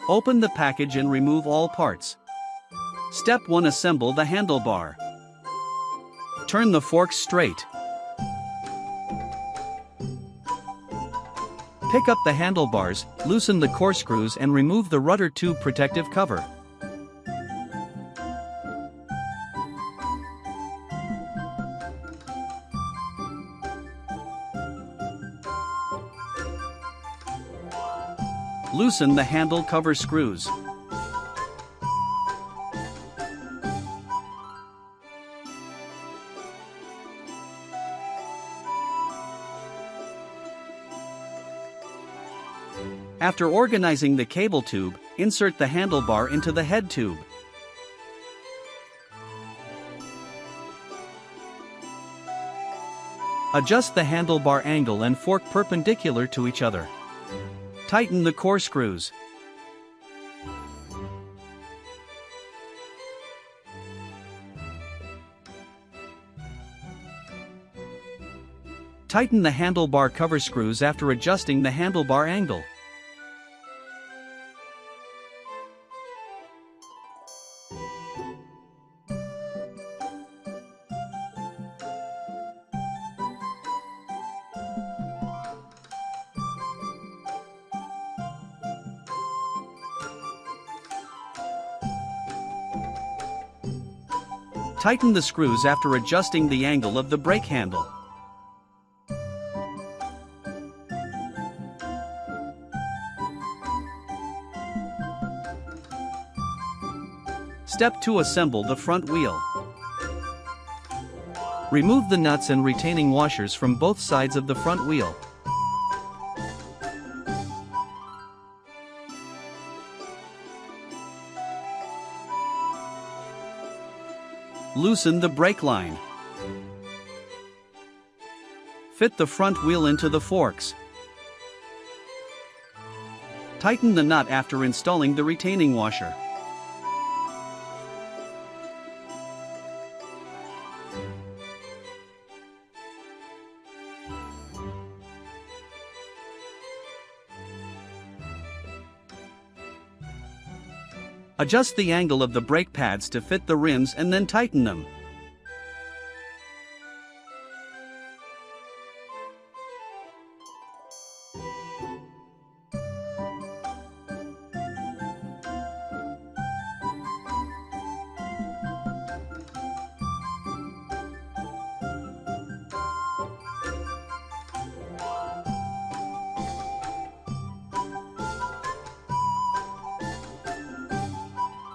Open the package and remove all parts. Step 1. Assemble the handlebar. Turn the forks straight. Pick up the handlebars, loosen the corkscrews and remove the rudder tube protective cover. Loosen the handle cover screws. After organizing the cable tube, insert the handlebar into the head tube. Adjust the handlebar angle and fork perpendicular to each other. Tighten the corkscrews. Tighten the handlebar cover screws after adjusting the handlebar angle. Tighten the screws after adjusting the angle of the brake handle. Step 2. Assemble the front wheel. Remove the nuts and retaining washers from both sides of the front wheel. Loosen the brake line. Fit the front wheel into the forks. Tighten the nut after installing the retaining washer. Adjust the angle of the brake pads to fit the rims and then tighten them.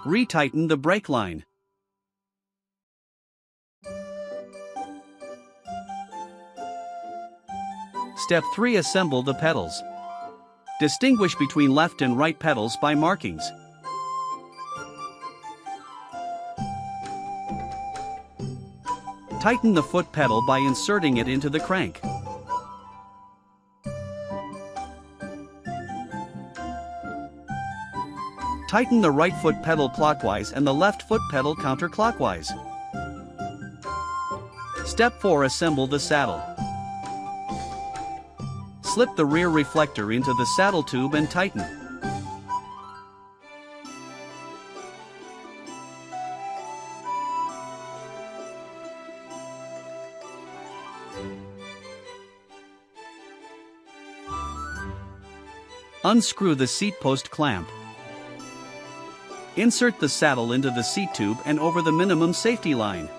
Retighten the brake line. Step 3. Assemble the pedals. Distinguish between left and right pedals by markings. Tighten the foot pedal by inserting it into the crank. Tighten the right foot pedal clockwise and the left foot pedal counterclockwise. Step 4. Assemble the saddle. Slip the rear reflector into the saddle tube and tighten. Unscrew the seat post clamp. Insert the saddle into the seat tube and over the minimum safety line.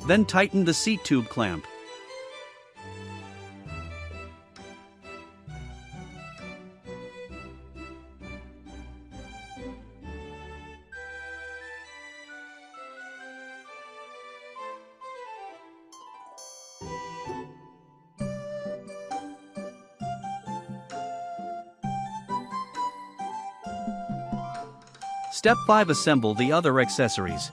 Then tighten the seat tube clamp. Step 5. Assemble the other accessories.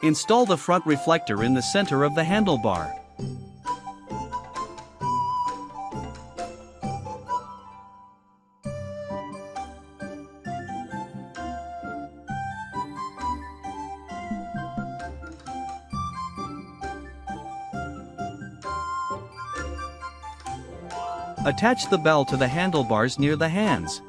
Install the front reflector in the center of the handlebar. Attach the bell to the handlebars near the hands.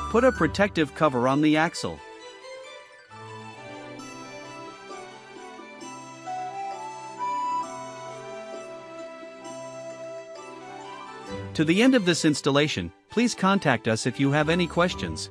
Put a protective cover on the axle. To the end of this installation, please contact us if you have any questions.